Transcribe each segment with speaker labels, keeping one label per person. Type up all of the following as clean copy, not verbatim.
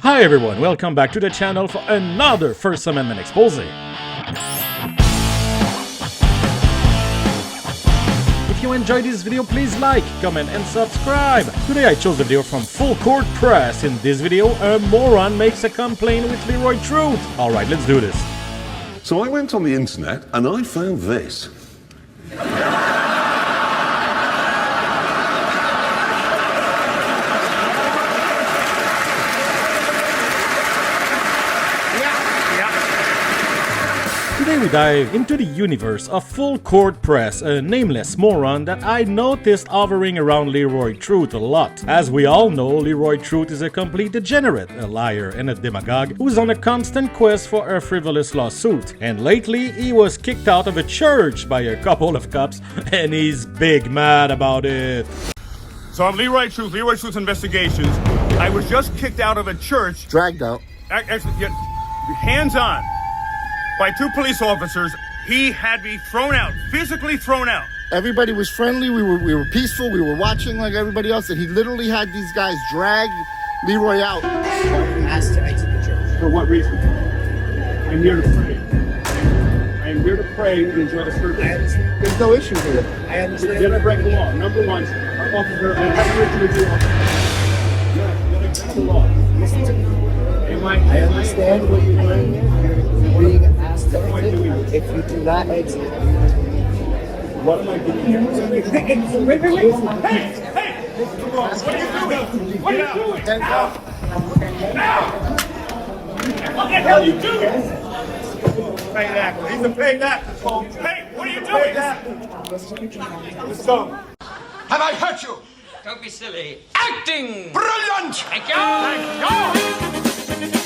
Speaker 1: Hi everyone, welcome back to the channel for another First Amendment expose. If you enjoyed this video, please like, comment and subscribe. Today I chose a video from Full Court Press. In this video, a moron makes a complaint with Lery Truth. Alright, let's do this.
Speaker 2: So I went on the internet and I found this.
Speaker 1: Today we dive into the universe of Full Court Press, a nameless moron that I noticed hovering around Lery Truth a lot. As we all know, Lery Truth is a complete degenerate, a liar and a demagogue who's on a constant quest for a frivolous lawsuit. And lately, he was kicked out of a church by a couple of cops and he's big mad about it.
Speaker 3: So I'm Lery Truth, Lery Truth Investigations. I was just kicked out of a church.
Speaker 4: Dragged out.
Speaker 3: Actually, hands on. By two police officers. He had me thrown out, physically thrown out.
Speaker 4: Everybody was friendly. We were peaceful. We were watching like everybody else, and he literally had these guys drag Lery out.
Speaker 5: Asked to exit the church.
Speaker 3: For what reason? I'm here to pray. I am here to pray and enjoy the service.
Speaker 5: I understand.
Speaker 4: There's no issue here.
Speaker 5: I understand.
Speaker 3: You're gonna break the law. Number one, our officer, I have a ritual with you. You're gonna break the law.
Speaker 5: Listen to me.
Speaker 3: I
Speaker 5: I understand what you're doing here. You're being asked to exit. If you do not exit,
Speaker 3: What am I doing here? Wait. Hey! Come on. What are you doing? What are you doing? Now! What the hell are you doing? Paid actor. He's a paid actor. Hey, what are you doing? Let's go.
Speaker 6: Have I hurt you?
Speaker 7: Don't be silly. Acting!
Speaker 6: Brilliant!
Speaker 7: Thank you!
Speaker 6: Thank you!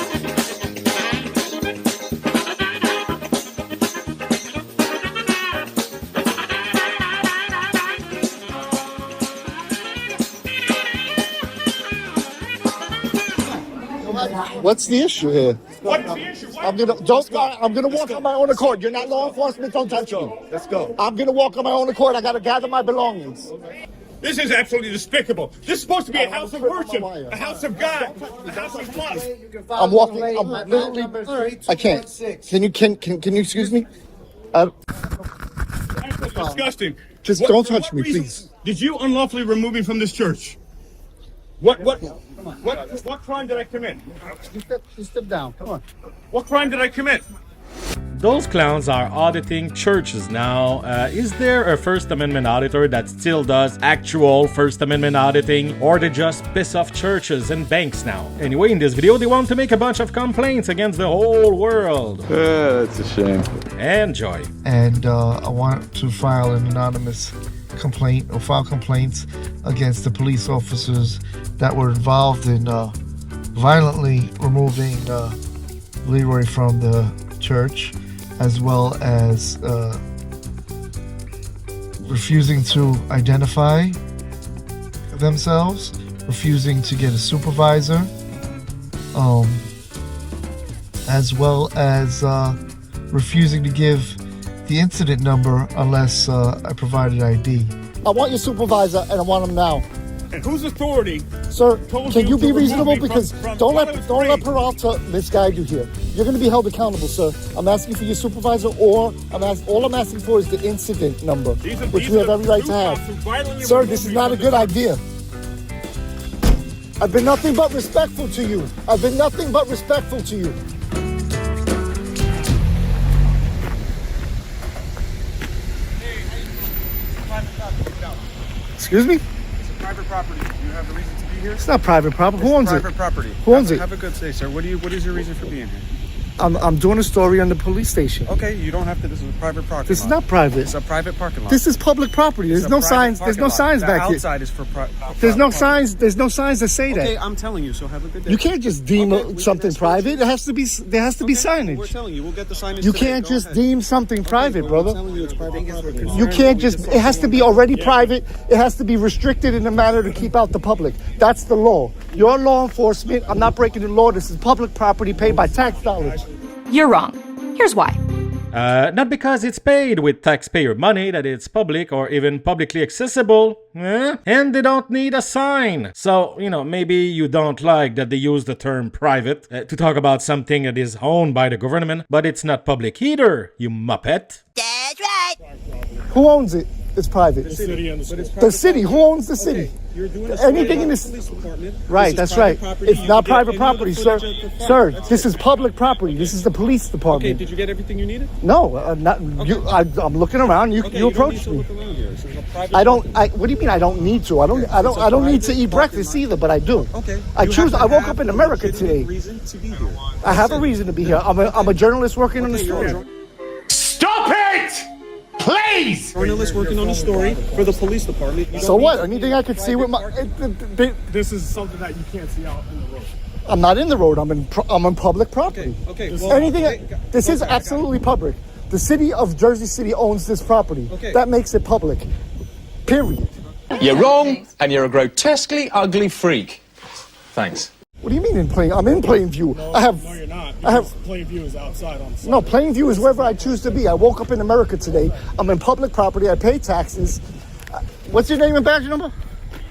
Speaker 4: What's the issue here?
Speaker 3: What's the issue?
Speaker 4: I'm gonna walk on my own accord. You're not law enforcement. Don't touch me.
Speaker 3: Let's go.
Speaker 4: I'm gonna walk on my own accord. I gotta gather my belongings.
Speaker 3: This is absolutely despicable. This is supposed to be a house of worship, a house of God, a house of love.
Speaker 4: I'm walking. I'm literally. I can't. Can you excuse me?
Speaker 3: Absolutely disgusting.
Speaker 4: Just
Speaker 3: What-
Speaker 4: don't
Speaker 3: for
Speaker 4: touch
Speaker 3: what
Speaker 4: me,
Speaker 3: reason
Speaker 4: please.
Speaker 3: Did you unlawfully remove me from this church? What crime did I commit?
Speaker 4: You step down. Come on.
Speaker 3: What crime did I commit?
Speaker 1: Those clowns are auditing churches now. Is there a First Amendment auditor that still does actual First Amendment auditing, or they just piss off churches and banks now? Anyway, in this video, they want to make a bunch of complaints against the whole world.
Speaker 8: That's a shame.
Speaker 1: Enjoy.
Speaker 9: And I want to file an anonymous complaint or file complaints against the police officers that were involved in violently removing Lery from the church, as well as refusing to identify themselves, refusing to get a supervisor, as well as refusing to give the incident number unless I provided ID.
Speaker 4: I want your supervisor, and I want him now.
Speaker 3: And whose authority?
Speaker 4: Sir,
Speaker 3: Told
Speaker 4: can
Speaker 3: you
Speaker 4: you
Speaker 3: to
Speaker 4: be
Speaker 3: remove
Speaker 4: reasonable?
Speaker 3: me from-
Speaker 4: Because
Speaker 3: from
Speaker 4: don't
Speaker 3: what I
Speaker 4: let
Speaker 3: was
Speaker 4: Peralta
Speaker 3: free.
Speaker 4: misguide you here. You're going to be held accountable, sir. I'm asking for your supervisor, or all I'm asking for is the incident number, which we have every right to have. Sir, this is not a good idea. I've been nothing but respectful to you. I've been nothing but respectful to you. Excuse me?
Speaker 8: It's a private property. You have a reason to be here?
Speaker 4: It's not private property. Who owns it?
Speaker 8: Private property.
Speaker 4: Who owns it?
Speaker 8: Have a good day, sir. What is your reason for being here?
Speaker 4: I'm doing a story on the police station.
Speaker 8: Okay, you don't have to. This is a private parking lot.
Speaker 4: This is not private.
Speaker 8: It's a private parking lot.
Speaker 4: This is public property. There's
Speaker 8: It's a
Speaker 4: no
Speaker 8: private
Speaker 4: signs. There's no
Speaker 8: parking lot.
Speaker 4: signs
Speaker 8: The
Speaker 4: back here.
Speaker 8: outside is for
Speaker 4: There's no
Speaker 8: private
Speaker 4: signs. There's no signs that say
Speaker 8: Okay,
Speaker 4: that.
Speaker 8: I'm telling you. So have a good day.
Speaker 4: You can't just deem
Speaker 8: Okay, we can
Speaker 4: something
Speaker 8: escort
Speaker 4: private.
Speaker 8: you.
Speaker 4: It has to be. There has to be
Speaker 8: Okay,
Speaker 4: signage.
Speaker 8: We're telling you. We'll get the signage.
Speaker 4: You
Speaker 8: today.
Speaker 4: can't
Speaker 8: Go
Speaker 4: just
Speaker 8: ahead.
Speaker 4: deem something private,
Speaker 8: Well,
Speaker 4: brother.
Speaker 8: I'm telling you, it's private property.
Speaker 4: You can't just. It has to be already private. It has to be restricted in a manner to keep out the public. That's the law. You're law enforcement. I'm not breaking the law. This is public property paid by tax dollars.
Speaker 10: You're wrong. Here's why.
Speaker 1: Not because it's paid with taxpayer money that it's public or even publicly accessible. And they don't need a sign. So, maybe you don't like that they use the term private to talk about something that is owned by the government, but it's not public either, you muppet.
Speaker 10: That's right.
Speaker 4: Who owns it? It's private.
Speaker 8: The city and
Speaker 4: The city. Who owns the city?
Speaker 8: Okay, you're doing
Speaker 4: Anything in
Speaker 8: the
Speaker 4: this.
Speaker 8: police department.
Speaker 4: Right,
Speaker 8: This is
Speaker 4: that's right.
Speaker 8: private property.
Speaker 4: It's
Speaker 8: You
Speaker 4: not
Speaker 8: can get
Speaker 4: private
Speaker 8: any other
Speaker 4: property, sir.
Speaker 8: footage of the
Speaker 4: Sir,
Speaker 8: property. That's
Speaker 4: this
Speaker 8: it.
Speaker 4: is public property. This is the police
Speaker 8: Okay,
Speaker 4: department.
Speaker 8: did you get everything you needed?
Speaker 4: No, not you. I'm looking around. You
Speaker 8: Okay,
Speaker 4: you
Speaker 8: don't
Speaker 4: approached
Speaker 8: need
Speaker 4: me.
Speaker 8: to look around here. This is a private
Speaker 4: I don't.
Speaker 8: property.
Speaker 4: What do you mean? I don't need to. I don't need to eat breakfast either, but I do.
Speaker 8: Okay.
Speaker 4: I
Speaker 8: You
Speaker 4: choose.
Speaker 8: have to
Speaker 4: I woke
Speaker 8: have
Speaker 4: up in
Speaker 8: a
Speaker 4: America
Speaker 8: legitimate
Speaker 4: today.
Speaker 8: reason to be here.
Speaker 4: I have a reason to be here. I'm a journalist working on the story.
Speaker 6: Stop it! Please!
Speaker 8: Journalist working on a story for the police department. You
Speaker 4: So
Speaker 8: don't
Speaker 4: what?
Speaker 8: need
Speaker 4: Anything I could see with my.
Speaker 3: This is something that you can't see out in the road.
Speaker 4: I'm not in the road. I'm in public property.
Speaker 8: Okay.
Speaker 4: This is absolutely public. The city of Jersey City owns this property.
Speaker 8: Okay.
Speaker 4: That makes it public. Period.
Speaker 11: You're wrong, and you're a grotesquely ugly freak. Thanks.
Speaker 4: What do you mean in plain? I'm in plain view.
Speaker 3: No, you're not.
Speaker 4: I have.
Speaker 3: Plain view is outside on the side.
Speaker 4: No, plain view is wherever I choose to be. I woke up in America today. I'm in public property. I pay taxes. What's your name and badge number?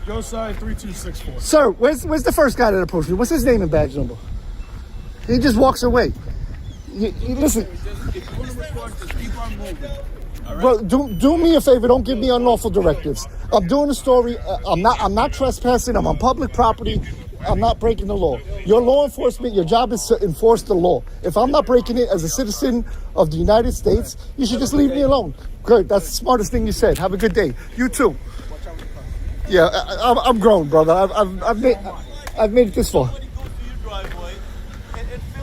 Speaker 3: Go side 3264.
Speaker 4: Sir, where's the first guy that approached me? What's his name and badge number? He just walks away. Listen. Bro, do me a favor. Don't give me unlawful directives. I'm doing a story. I'm not trespassing. I'm on public property. I'm not breaking the law. Your law enforcement, your job is to enforce the law. If I'm not breaking it as a citizen of the United States, you should just leave me alone. Good. That's the smartest thing you said. Have a good day. You too. Yeah, I'm grown, brother. I've made it this far.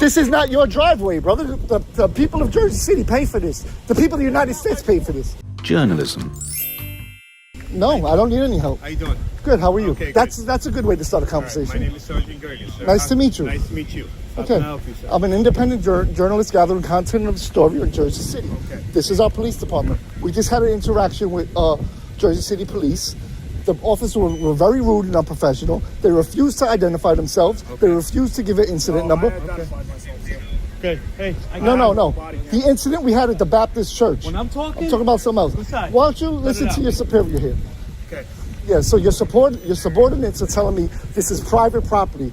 Speaker 4: This is not your driveway, brother. The people of Jersey City pay for this. The people of the United States pay for this.
Speaker 6: Journalism.
Speaker 4: No, I don't need any help.
Speaker 3: How you doing?
Speaker 4: Good. How are you?
Speaker 3: Okay,
Speaker 4: that's a good way to start a
Speaker 3: My
Speaker 4: conversation.
Speaker 3: name is Sergeant Gergen, sir.
Speaker 4: Nice to meet you.
Speaker 3: Nice to meet you. How
Speaker 4: Okay.
Speaker 3: can I help you, sir?
Speaker 4: I'm an independent journalist gathering content of the story in Jersey City.
Speaker 3: Okay.
Speaker 4: This is our police department. We just had an interaction with Jersey City Police. The officers were very rude and unprofessional. They refused to identify themselves. They refused to give an incident number.
Speaker 3: I identified myself, sir. Okay, hey.
Speaker 4: No. The incident we had at the Baptist church.
Speaker 3: When I'm talking
Speaker 4: about something else.
Speaker 3: Besides,
Speaker 4: Why don't you listen
Speaker 3: it
Speaker 4: to
Speaker 3: out.
Speaker 4: your superior here?
Speaker 3: Okay.
Speaker 4: Yeah, so your subordinates are telling me this is private property.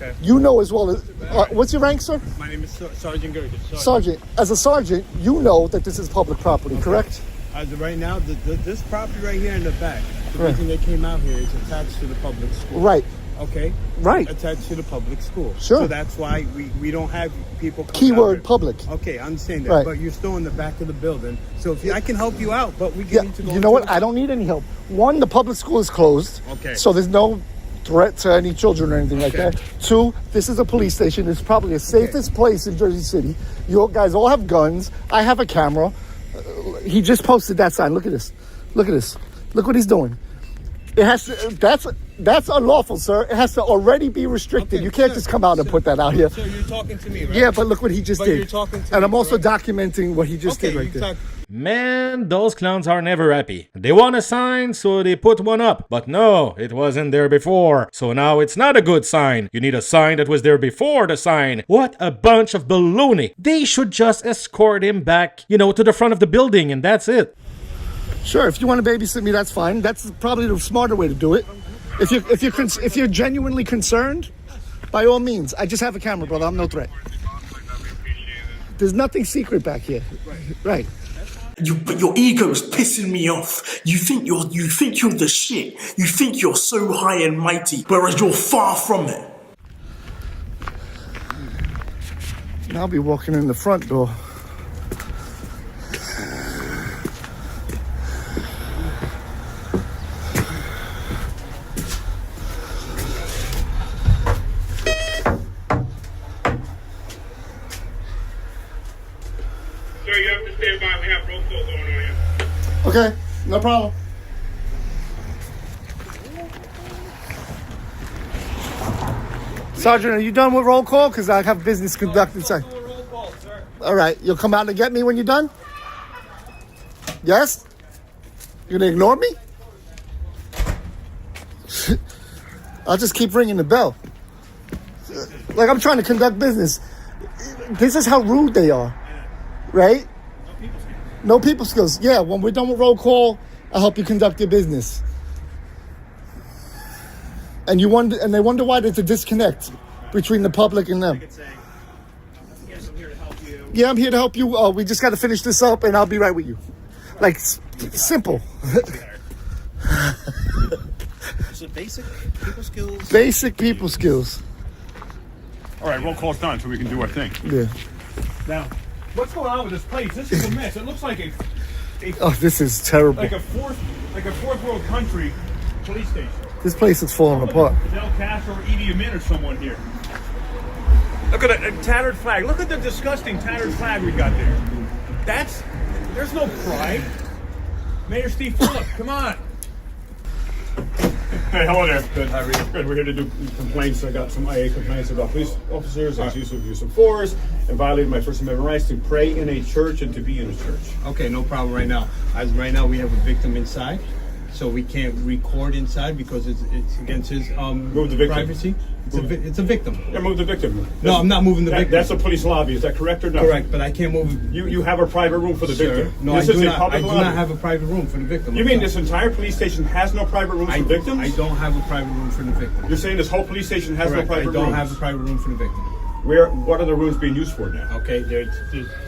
Speaker 3: Okay.
Speaker 4: You know as well as... what's your rank, sir?
Speaker 3: My name is Sergeant Gergen.
Speaker 4: Sergeant. As a sergeant, you know that this is public property, correct?
Speaker 3: As of right now, this property right here in the back, the
Speaker 4: Right.
Speaker 3: reason they came out here is attached to the public school.
Speaker 4: Right.
Speaker 3: Okay?
Speaker 4: Right.
Speaker 3: Attached to the public school.
Speaker 4: Sure.
Speaker 3: So that's why we don't have people come
Speaker 4: Keyword
Speaker 3: out here.
Speaker 4: public.
Speaker 3: Okay, I understand that.
Speaker 4: Right.
Speaker 3: But you're still in the back of the building. So if I can help you out, but we
Speaker 4: Yeah,
Speaker 3: need to go...
Speaker 4: you know what? I don't need any help. One, the public school is closed.
Speaker 3: Okay.
Speaker 4: So there's no threat to any children or anything like
Speaker 3: Okay.
Speaker 4: that. Two, this is a police station. It's probably the safest place in Jersey City. You guys all have guns. I have a camera. He just posted that sign. Look at this. Look at this. Look what he's doing. It has to, that's unlawful, sir. It has to already be restricted.
Speaker 3: Okay,
Speaker 4: you can't
Speaker 3: sir,
Speaker 4: just come out and put that out here.
Speaker 3: So you're talking to me, right?
Speaker 4: Yeah, but look what he just
Speaker 3: But
Speaker 4: did.
Speaker 3: you're talking to
Speaker 4: and
Speaker 3: me,
Speaker 4: I'm also
Speaker 3: correct?
Speaker 4: documenting what he just did right
Speaker 3: you
Speaker 4: there.
Speaker 3: talk...
Speaker 1: Man, those clowns are never happy. They want a sign, so they put one up. But no, it wasn't there before. So now it's not a good sign. You need a sign that was there before the sign. What a bunch of baloney. They should just escort him back, to the front of the building, and that's it.
Speaker 4: Sure, if you want to babysit me, that's fine. That's probably the smarter way to do it. If you're genuinely concerned, by all means. I just have a camera, brother. I'm no threat. There's nothing secret back here. Right.
Speaker 12: But your ego is pissing me off. You think you're the shit. You think you're so high and mighty, whereas you're far from it.
Speaker 4: And I'll be walking in the front door.
Speaker 3: Sir, you have to stand by. We have roll call going on here.
Speaker 4: Okay, no problem. Sergeant, are you done with roll call? Because I have business conducted. All right, you'll come out and get me when you're done? Yes? You gonna ignore me? I'll just keep ringing the bell. Like I'm trying to conduct business. This is how rude they are, right? No people skills. Yeah, when we're done with roll call, I'll help you conduct your business. And they wonder why there's a disconnect between the public and them.
Speaker 3: Yes, I'm here to help you.
Speaker 4: Yeah, I'm here to help you. We just got to finish this up, and I'll be right with you. Like, simple.
Speaker 8: So basic people skills.
Speaker 4: Basic people skills.
Speaker 3: All right, roll call's done, so we can do our thing.
Speaker 4: Yeah.
Speaker 3: Now, what's going on with this place? This is a mess. It looks like
Speaker 4: Oh, this is terrible.
Speaker 3: like a fourth world country police station.
Speaker 4: This place is falling apart.
Speaker 3: Fidel Castro or Idi Amin or someone here. Look at a tattered flag. Look at the disgusting tattered flag we got there. There's no pride. Mayor Steve Phillip, come on. Hey, hello there. Good, how are you? Good, we're here to do complaints. I got some IA complaints about police officers, use of force, and violated my First Amendment rights to pray in a church and to be in a church.
Speaker 10: Okay, no problem right now. As right now, we have a victim inside, so we can't record inside because it's against his
Speaker 3: Move the victim.
Speaker 10: privacy. It's a victim.
Speaker 3: Yeah, move the victim.
Speaker 10: No, I'm not moving the victim.
Speaker 3: That's a police lobby. Is that correct or not?
Speaker 10: Correct, but I can't move.
Speaker 3: You have a private room for the
Speaker 10: Sir,
Speaker 3: victim.
Speaker 10: no,
Speaker 3: This
Speaker 10: I
Speaker 3: is
Speaker 10: do
Speaker 3: a
Speaker 10: not.
Speaker 3: public
Speaker 10: I do
Speaker 3: lobby.
Speaker 10: not have a private room for the victim.
Speaker 3: You mean this entire police station has no private rooms for victims?
Speaker 10: I don't have a private room for the victim.
Speaker 3: You're saying this whole police station has
Speaker 10: Correct.
Speaker 3: no private
Speaker 10: I don't
Speaker 3: rooms?
Speaker 10: have a private room for the victim.
Speaker 3: What are the rooms being used for now?
Speaker 10: Okay, this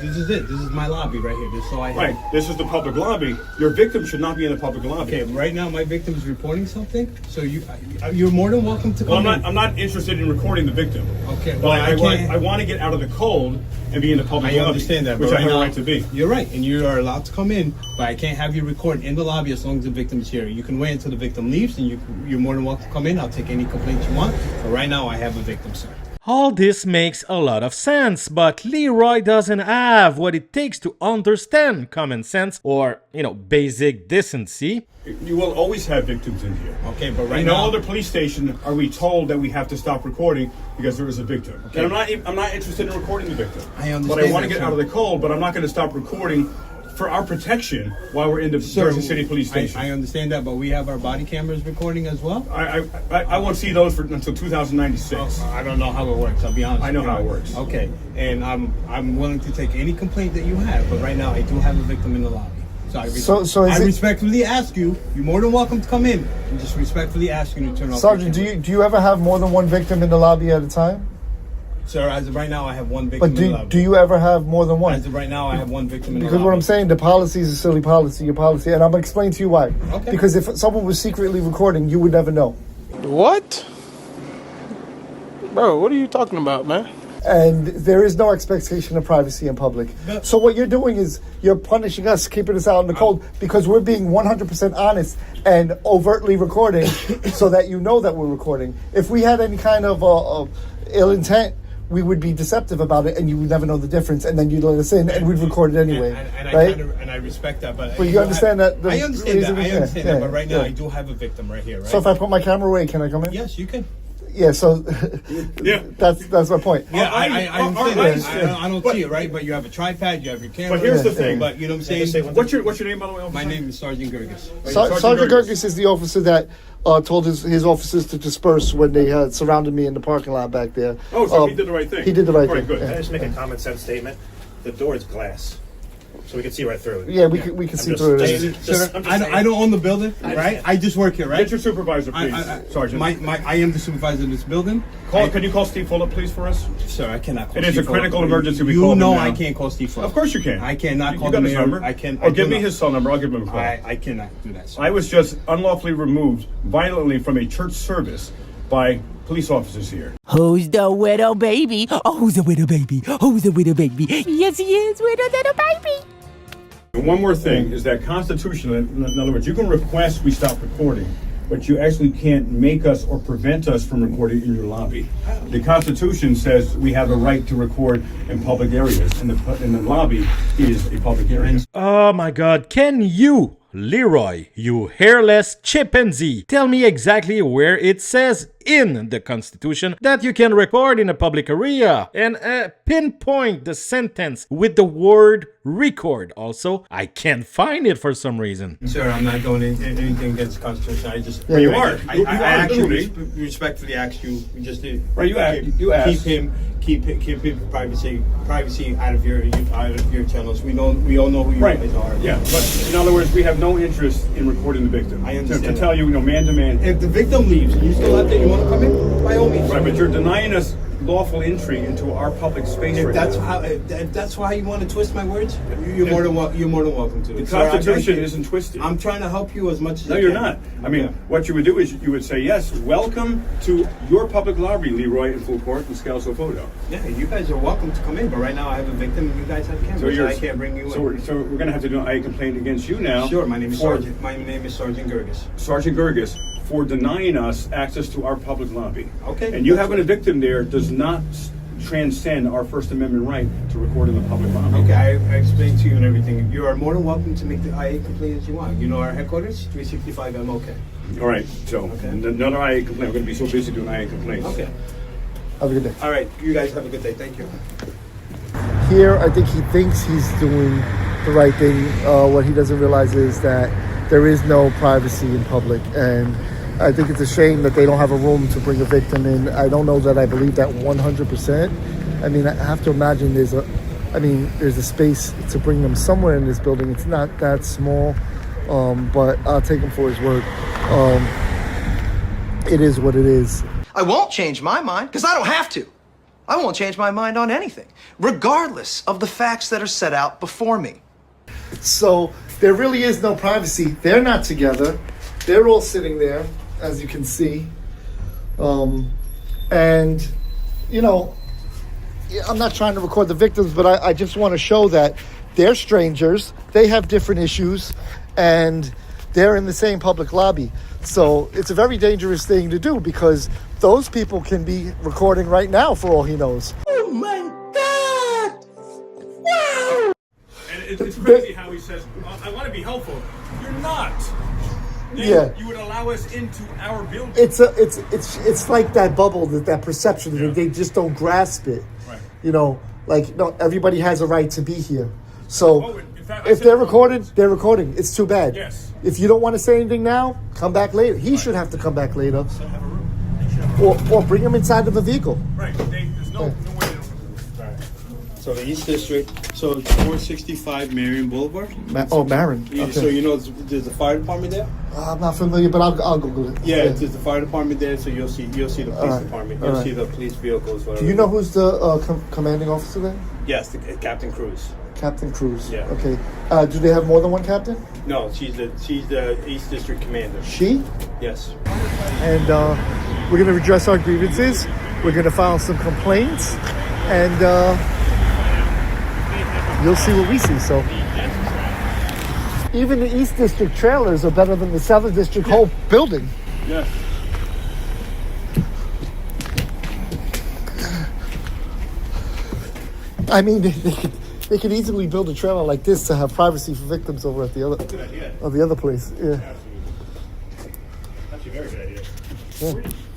Speaker 10: is it. This is my lobby right here. This is all I have.
Speaker 3: Right, this is the public lobby. Your victim should not be in the public lobby.
Speaker 10: Okay, right now my victim is reporting something, so you're more than welcome to
Speaker 3: Well,
Speaker 10: come in.
Speaker 3: I'm not interested in recording the victim.
Speaker 10: Okay,
Speaker 3: But
Speaker 10: well,
Speaker 3: I want to get out of the cold and be in the public
Speaker 10: I
Speaker 3: lobby.
Speaker 10: understand that,
Speaker 3: which
Speaker 10: but
Speaker 3: I have
Speaker 10: right
Speaker 3: a
Speaker 10: now,
Speaker 3: right to be.
Speaker 10: You're right, and you are allowed to come in, but I can't have you record in the lobby as long as the victim is here. You can wait until the victim leaves, and you're more than welcome to come in. I'll take any complaints you want, but right now I have a victim, sir.
Speaker 1: All this makes a lot of sense, but Leroy doesn't have what it takes to understand common sense or, basic decency.
Speaker 3: You will always have victims in here.
Speaker 10: Okay, but right
Speaker 3: in
Speaker 10: now,
Speaker 3: no other police station are we told that we have to stop recording because there is a victim.
Speaker 10: Okay.
Speaker 3: And I'm not interested in recording the victim.
Speaker 10: I understand.
Speaker 3: But I want to
Speaker 10: that,
Speaker 3: get
Speaker 10: sir.
Speaker 3: out of the cold, but I'm not going to stop recording for our protection while we're in the Jersey City Police Station.
Speaker 10: I understand that, but we have our body cameras recording as well.
Speaker 3: I won't see those until 2096.
Speaker 10: I don't know how it works. I'll be honest.
Speaker 3: I know
Speaker 10: with you.
Speaker 3: how it works.
Speaker 10: Okay, and I'm willing to take any complaint that you have, but right now I do have a victim in the lobby. So I respectfully ask you. You're more than welcome to come in. And just respectfully ask you to turn off.
Speaker 4: Sergeant, do you ever have more than one victim in the lobby at a time?
Speaker 10: Sir, as of right now, I have one victim in the lobby.
Speaker 4: But do you ever have more than one?
Speaker 10: As of right now, I have one victim in the lobby.
Speaker 4: Because what I'm saying, the policy is a silly policy, your policy, and I'm going to explain to you why.
Speaker 10: Okay.
Speaker 4: Because if someone was secretly recording, you would never know.
Speaker 13: What? Bro, what are you talking about, man?
Speaker 4: And there is no expectation of privacy in public. So what you're doing is you're punishing us, keeping us out in the cold, because we're being 100% honest and overtly recording so that you know that we're recording. If we had any kind of ill intent, we would be deceptive about it, and you would never know the difference, and then you'd let us in, and we'd record it anyway, right?
Speaker 10: And I respect that, but
Speaker 4: you understand that.
Speaker 10: I understand that. I understand that, but right now I do have a victim right here. Right?
Speaker 4: So if I put my camera away, can I come in?
Speaker 10: Yes, you can.
Speaker 4: Yeah. So that's my point.
Speaker 10: Yeah, I don't see it, right? But you have a tripod, you have your camera.
Speaker 3: But here's the thing.
Speaker 10: But you know what I'm saying?
Speaker 3: What's your name, by the way, officer?
Speaker 10: My name is Sergeant Gerges.
Speaker 4: Sergeant Gerges is the officer that told his officers to disperse when they had surrounded me in the parking lot back there.
Speaker 3: Oh, so he did the right thing.
Speaker 4: He did the right thing.
Speaker 3: Good.
Speaker 4: Yeah.
Speaker 14: Can I just make a common sense statement? The door is glass, so we can see right through it.
Speaker 4: Yeah, we can see through it.
Speaker 10: Sir, I don't own the building, right? I just work here, right?
Speaker 3: Get your supervisor, please, Sergeant.
Speaker 10: I am the supervisor of this building.
Speaker 3: Can you call Steve Fuller, please, for us?
Speaker 10: Sir, I cannot call
Speaker 3: It is
Speaker 10: Steve
Speaker 3: a critical
Speaker 10: Fuller.
Speaker 3: emergency. We
Speaker 10: You
Speaker 3: call him
Speaker 10: know
Speaker 3: now.
Speaker 10: I can't call Steve Fuller.
Speaker 3: Of course you can.
Speaker 10: I cannot call
Speaker 3: got
Speaker 10: the
Speaker 3: his
Speaker 10: mayor.
Speaker 3: number?
Speaker 10: I can.
Speaker 3: Or give me his cell number. I'll give him a call.
Speaker 10: I cannot do that, sir.
Speaker 3: I was just unlawfully removed violently from a church service by police officers here.
Speaker 15: Who's the widow baby? Oh, who's the widow baby? Who's the widow baby? Yes, he is with a little baby.
Speaker 3: And one more thing is that constitutionally, in other words, you can request we stop recording, but you actually can't make us or prevent us from recording in your lobby. The Constitution says we have a right to record in public areas, and the lobby is a public area.
Speaker 1: Oh my god, can you, Leroy, you hairless chimpanzee, tell me exactly where it says in the Constitution that you can record in a public area and pinpoint the sentence with the word record? Also, I can't find it for some reason.
Speaker 10: Sir, I'm not doing anything against the Constitution. I just
Speaker 3: you are.
Speaker 10: I actually respectfully ask you just to
Speaker 3: right. You
Speaker 10: keep privacy out of your channels. We all know who you guys are.
Speaker 3: Yeah, but in other words, we have no interest in recording the victim.
Speaker 10: I understand.
Speaker 3: To tell you, man to man.
Speaker 10: If the victim leaves and you still out there, you want to come in, by all means.
Speaker 3: Right, but you're denying us lawful entry into our public space.
Speaker 10: If
Speaker 3: right
Speaker 10: that's
Speaker 3: now.
Speaker 10: if that's why you want to twist my words, you're more than welcome to.
Speaker 3: The Constitution isn't twisted.
Speaker 10: I'm trying to help you as much as
Speaker 3: No,
Speaker 10: I
Speaker 3: you're
Speaker 10: can.
Speaker 3: not. I mean, what you would do is you would say, yes, welcome to your public lobby, Leroy, in full court, and Scalzo Photo.
Speaker 10: Yeah, you guys are welcome to come in, but right now I have a victim and you guys have cameras, so I can't bring you in.
Speaker 3: So we're going to have to do an IA complaint against you now.
Speaker 10: Sure, my name is Sergeant Gergis.
Speaker 3: Sergeant Gergis, for denying us access to our public lobby.
Speaker 10: Okay.
Speaker 3: And you having a victim there does not transcend our First Amendment right to record in the public lobby.
Speaker 10: Okay, I explained to you and everything. You are more than welcome to make the IA complaint as you want. You know our headquarters, 365 MOK.
Speaker 3: All right, so another IA complaint. We're going to be so busy doing IA complaints.
Speaker 10: Okay.
Speaker 4: Have a good day.
Speaker 10: All right, you guys have a good day. Thank you.
Speaker 4: Here, I think he thinks he's doing the right thing. What he doesn't realize is that there is no privacy in public, and I think it's a shame that they don't have a room to bring a victim in. I don't know that I believe that 100%. I mean, I have to imagine there's a space to bring them somewhere in this building. It's not that small, but I'll take him for his word. It is what it is.
Speaker 5: I won't change my mind because I don't have to. I won't change my mind on anything, regardless of the facts that are set out before me.
Speaker 4: So there really is no privacy. They're not together. They're all sitting there, as you can see. And, you know, I'm not trying to record the victims, but I just want to show that they're strangers. They have different issues, and they're in the same public lobby. So it's a very dangerous thing to do because those people can be recording right now for all he knows.
Speaker 12: Oh my God! Wow!
Speaker 3: And it's crazy how he says, I want to be helpful. You're not.
Speaker 4: Yeah.
Speaker 3: You would allow us into our building.
Speaker 4: It's like that bubble, that perception. Yeah. They just don't grasp it.
Speaker 3: Right.
Speaker 4: You know, like, no, everybody has a right to be here. So if they're recorded, they're recording. It's too bad.
Speaker 3: Yes.
Speaker 4: If you don't want to say anything now, come back later. He should have to come back later. Or bring him inside of a vehicle.
Speaker 3: Right. There's no way they don't.
Speaker 10: So the East District, so it's 465 Marion Boulevard.
Speaker 4: Marion. Okay.
Speaker 10: So you know there's a fire department there.
Speaker 4: I'm not familiar, but I'll Google it.
Speaker 10: Yeah, there's the fire department there, so you'll see the police department. You'll see the police vehicles. Whatever.
Speaker 4: Do you know who's the commanding officer there?
Speaker 10: Yes, Captain Cruz.
Speaker 4: Captain Cruz.
Speaker 10: Yeah.
Speaker 4: Okay. Do they have more than one captain?
Speaker 10: No, she's the East District commander.
Speaker 4: She?
Speaker 10: Yes.
Speaker 4: And we're going to redress our grievances. We're going to file some complaints, and you'll see what we see. So even the East District trailers are better than the Southern District whole building.
Speaker 3: Yeah.
Speaker 4: I mean, they could easily build a trailer like this to have privacy for victims over at the other place. Yeah.
Speaker 3: That's a very good idea.
Speaker 4: Yeah.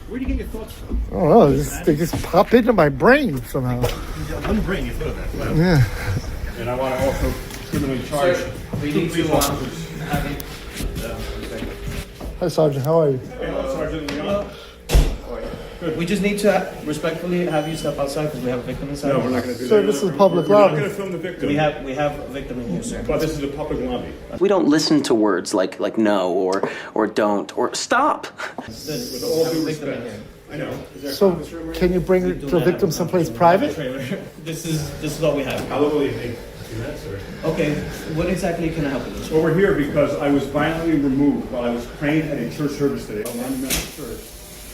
Speaker 3: Where do you get your thoughts from?
Speaker 4: I don't know. They just pop into my brain somehow.
Speaker 3: One brain, you thought that. Well,
Speaker 4: yeah.
Speaker 3: And I want to also criminally charge
Speaker 16: we need to have it.
Speaker 4: Hi, Sergeant. How are you?
Speaker 3: Hello, Sergeant Leon.
Speaker 16: We just need to respectfully have you step outside because we have a victim inside.
Speaker 3: No, we're not going to do that.
Speaker 4: Sir, this is public
Speaker 3: We're
Speaker 4: lobby.
Speaker 3: not going to film the victim.
Speaker 16: We have a victim in here, sir.
Speaker 3: But this is a public lobby.
Speaker 17: We don't listen to words like no or don't or stop.
Speaker 3: With all due respect. I know. Is there a
Speaker 4: So,
Speaker 3: conference room right
Speaker 4: can you bring the victim someplace private?
Speaker 16: This is what we have.
Speaker 3: How long will you take? 2 minutes, or?
Speaker 16: Okay, what exactly can I help you with?
Speaker 3: Well, we're here because I was violently removed while I was praying at a church service today. I'm a church.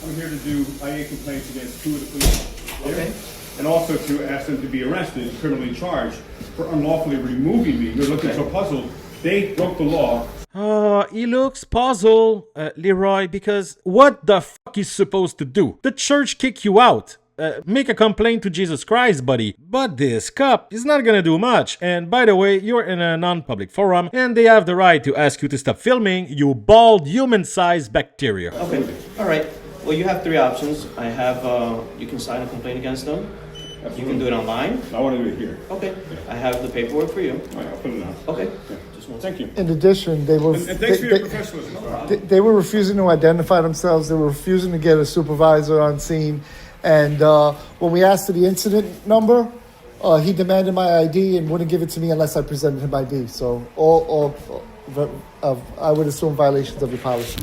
Speaker 3: I'm here to do IA complaints against 2 of the police.
Speaker 16: Okay.
Speaker 3: And also to ask them to be arrested and criminally charged for unlawfully removing me. They're looking so puzzled. They broke the law.
Speaker 1: He looks puzzled, Leroy, because what the fuck is supposed to do? The church kick you out. Make a complaint to Jesus Christ, buddy. But this cop is not gonna do much. And by the way, you're in a non-public forum, and they have the right to ask you to stop filming, you bald human-sized bacteria.
Speaker 16: Okay, all right. Well, you have 3 options. I have, you can sign a complaint against them.
Speaker 3: Absolutely.
Speaker 16: You can do it online.
Speaker 3: I want to do it here.
Speaker 16: Okay. I have the paperwork for you.
Speaker 3: All right, I'll put it on.
Speaker 16: Okay.
Speaker 3: Yeah. Thank you.
Speaker 4: In addition, they were
Speaker 3: And thanks for your professionalism.
Speaker 4: they were refusing to identify themselves. They were refusing to get a supervisor on scene, And when we asked for the incident number, he demanded my ID and wouldn't give it to me unless I presented him ID. So I would assume violations of your policy.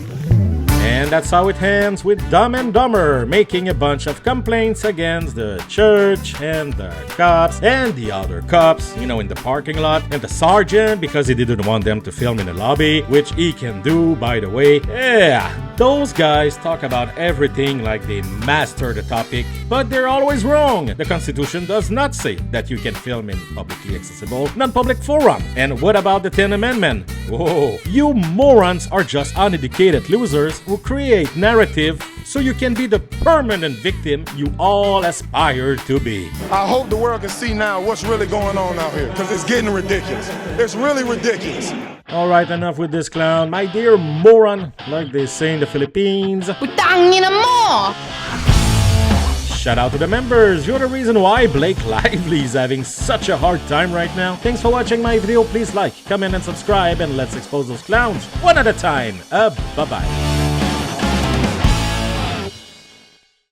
Speaker 1: And that's how it ends with Dumb and Dumber making a bunch of complaints against the church and the cops and the other cops, you know, in the parking lot, and the sergeant because he didn't want them to film in the lobby, which he can do, by the way. Yeah, those guys talk about everything like they master the topic, but they're always wrong. The Constitution does not say that you can film in publicly accessible, non-public forum. And what about the 10th Amendment? Whoa, you morons are just uneducated losers who create narrative so you can be the permanent victim you all aspire to be.
Speaker 13: I hope the world can see now what's really going on out here, because it's getting ridiculous. It's really ridiculous.
Speaker 1: Alright, enough with this clown. My dear moron, like they say in the Philippines. Shout out to the members, you're the reason why Blake Lively is having such a hard time right now. Thanks for watching my video, please like, comment and subscribe, and let's expose those clowns one at a time. Bye-bye.